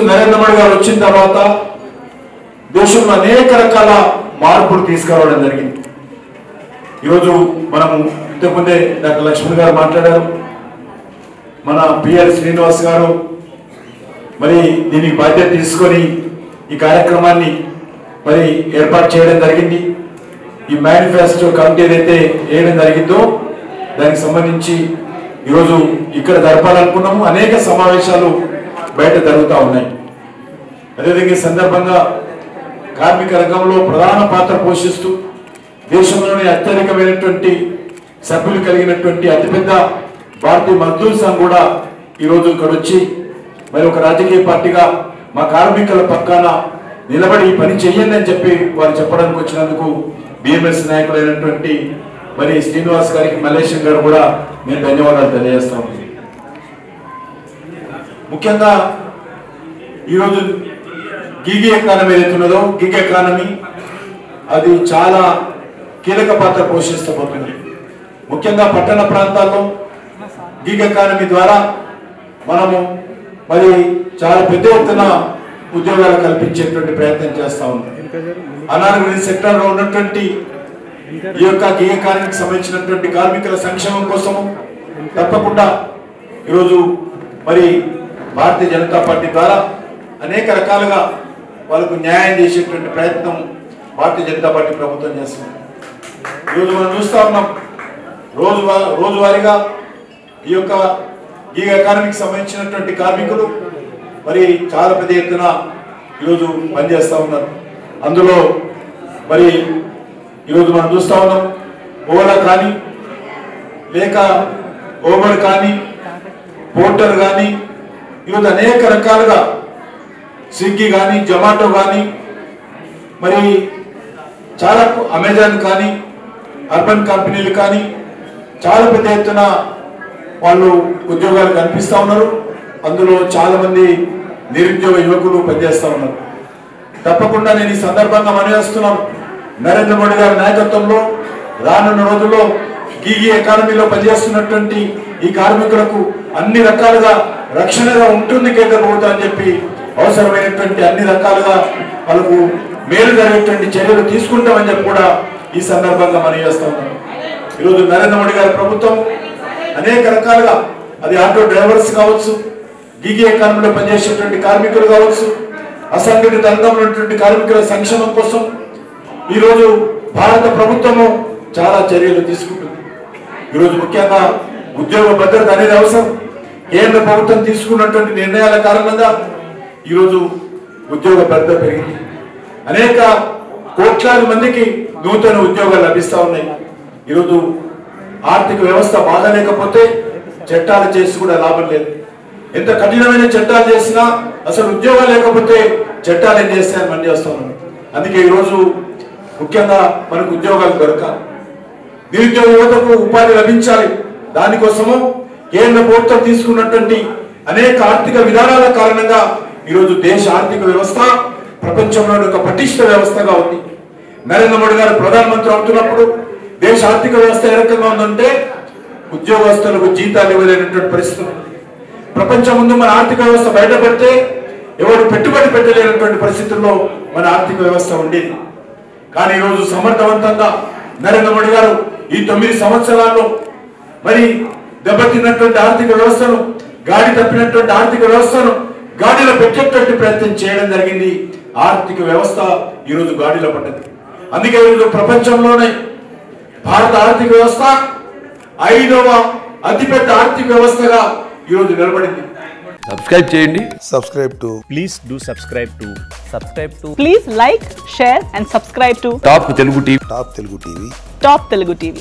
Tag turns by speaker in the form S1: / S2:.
S1: నరేంద్ర మోడీ గారు వచ్చిన తర్వాత దేశంలో అనేక రకాల మార్పులు తీసుకురావడం జరిగింది. ఈరోజు మనము ఇంతకుముందే డాక్టర్ లక్ష్మణ్ గారు మాట్లాడారు, మన పిఆర్ శ్రీనివాస్ గారు మరి దీనికి బాధ్యత తీసుకొని ఈ కార్యక్రమాన్ని మరి ఏర్పాటు చేయడం జరిగింది. ఈ మేనిఫెస్టో కమిటీ ఏదైతే వేయడం జరిగిందో దానికి సంబంధించి ఈరోజు ఇక్కడ జరపాలనుకున్నాము. అనేక సమావేశాలు బయట జరుగుతూ ఉన్నాయి. అదేవిధంగా ఈ సందర్భంగా కార్మిక రంగంలో ప్రధాన పాత్ర పోషిస్తూ దేశంలోనే అత్యధికమైనటువంటి సభ్యులు కలిగినటువంటి అతిపెద్ద భారతీయ మజ్దూర్ సంఘ్ కూడా ఈరోజు ఇక్కడ వచ్చి మరి ఒక రాజకీయ పార్టీగా మా కార్మికుల పక్కన నిలబడి పని చేయండి అని చెప్పి వారు చెప్పడానికి వచ్చినందుకు బిఎంఎస్ నాయకులైనటువంటి మరి శ్రీనివాస్ గారికి, మల్లేశం గారు కూడా నేను ధన్యవాదాలు తెలియజేస్తాను. ముఖ్యంగా ఈరోజు గిగ్ ఎకానమీ ఏదైతున్నదో గిగ్ ఎకానమీ అది చాలా కీలక పాత్ర పోషిస్తబోతుంది. ముఖ్యంగా పట్టణ ప్రాంతాల్లో గిగ్ ఎకానమీ ద్వారా మనము మరి చాలా పెద్ద ఎత్తున ఉద్యోగాలు కల్పించేటువంటి ప్రయత్నం చేస్తా ఉన్నాం. అనార్గనైజ్డ్ సెక్టార్లో ఉన్నటువంటి ఈ యొక్క గిగ్ ఎకానమీకి సంబంధించినటువంటి కార్మికుల సంక్షేమం కోసము తప్పకుండా ఈరోజు మరి భారతీయ జనతా పార్టీ ద్వారా అనేక రకాలుగా వాళ్ళకు న్యాయం చేసేటువంటి ప్రయత్నం భారతీయ జనతా పార్టీ ప్రభుత్వం చేస్తుంది. ఈరోజు మనం చూస్తూ ఉన్నాం, రోజువారీగా ఈ యొక్క గిగ్ ఎకానమీకి సంబంధించినటువంటి కార్మికులు మరి చాలా పెద్ద ఎత్తున ఈరోజు పనిచేస్తూ ఉన్నారు. అందులో మరి ఈరోజు మనం చూస్తూ ఉన్నాం, ఓలా కానీ లేక ఓబర్ కానీ పోర్టర్ కానీ ఈరోజు అనేక రకాలుగా స్విగ్గీ కానీ జొమాటో కానీ మరి చాలా అమెజాన్ కానీ అర్బన్ కంపెనీలు కానీ చాలా పెద్ద ఎత్తున వాళ్ళు ఉద్యోగాలు కల్పిస్తూ ఉన్నారు. అందులో చాలా మంది నిరుద్యోగ యువకులు పనిచేస్తూ ఉన్నారు. తప్పకుండా నేను ఈ సందర్భంగా మనవేస్తున్నాను, నరేంద్ర మోడీ గారి నాయకత్వంలో రానున్న రోజుల్లో గిగ్ ఎకానమీలో పనిచేస్తున్నటువంటి ఈ కార్మికులకు అన్ని రకాలుగా రక్షణగా ఉంటుంది కేంద్ర ప్రభుత్వం అని చెప్పి అవసరమైనటువంటి అన్ని రకాలుగా వాళ్ళకు మేలు జరిగేటువంటి చర్యలు తీసుకుంటామని చెప్పి కూడా ఈ సందర్భంగా మనం చేస్తా ఉన్నాం. ఈరోజు నరేంద్ర మోడీ గారి ప్రభుత్వం అనేక రకాలుగా అది ఆటో డ్రైవర్స్ కావచ్చు, గిగ్ ఎకానమీలో పనిచేసేటువంటి కార్మికులు కావచ్చు, అసంఘటిత రంగంలో ఉన్నటువంటి కార్మికుల సంక్షేమం కోసం ఈరోజు భారత ప్రభుత్వము చాలా చర్యలు తీసుకుంటుంది. ఈరోజు ముఖ్యంగా ఉద్యోగ భద్రత అనేది అవసరం. కేంద్ర ప్రభుత్వం తీసుకున్నటువంటి నిర్ణయాల కారణంగా ఈరోజు ఉద్యోగ భద్రత పెరిగింది. అనేక కోట్లాది మందికి నూతన ఉద్యోగాలు లభిస్తూ ఉన్నాయి. ఈరోజు ఆర్థిక వ్యవస్థ బాగాలేకపోతే చట్టాలు చేసి కూడా లాభం లేదు. ఎంత కఠినమైన చట్టాలు చేసినా అసలు ఉద్యోగాలు లేకపోతే చట్టాలు ఏం చేస్తాయని మనం చేస్తా ఉన్నాం. అందుకే ఈరోజు ముఖ్యంగా మనకు ఉద్యోగాలు దొరకాలి, నిరుద్యోగ యువతకు ఉపాధి లభించాలి. దానికోసము కేంద్ర ప్రభుత్వం తీసుకున్నటువంటి అనేక ఆర్థిక విధానాల కారణంగా ఈరోజు దేశ ఆర్థిక వ్యవస్థ ప్రపంచంలోని ఒక పటిష్ట వ్యవస్థగా ఉంది. నరేంద్ర మోడీ గారు ప్రధానమంత్రి అవుతున్నప్పుడు దేశ ఆర్థిక వ్యవస్థ ఏ రకంగా ఉందంటే ఉద్యోగస్తులకు జీతాలు ఇవ్వలేనటువంటి పరిస్థితులు. ప్రపంచం ముందు మన ఆర్థిక వ్యవస్థ బయటపడితే ఎవరు పెట్టుబడి పెట్టలేనటువంటి పరిస్థితుల్లో మన ఆర్థిక వ్యవస్థ ఉండేది. కానీ ఈరోజు సమర్థవంతంగా నరేంద్ర మోడీ గారు ఈ 9 సంవత్సరాల్లో మరి దెబ్బతిన్నటువంటి ఆర్థిక వ్యవస్థను, గాడి తప్పినటువంటి ఆర్థిక వ్యవస్థను గాడిలో పెట్టేటువంటి ప్రయత్నం చేయడం జరిగింది. ఆర్థిక వ్యవస్థ ఈరోజు గాడిలో పడ్డది. అందుకే ఈరోజు ప్రపంచంలోనే భారత ఆర్థిక వ్యవస్థ 5వ అతిపెద్ద ఆర్థిక వ్యవస్థగా ఈరోజు నిలబడింది.
S2: సబ్స్క్రైబ్ చేయండి.
S3: Please like, share and subscribe to
S2: top Telugu TV.
S3: Top Telugu TV.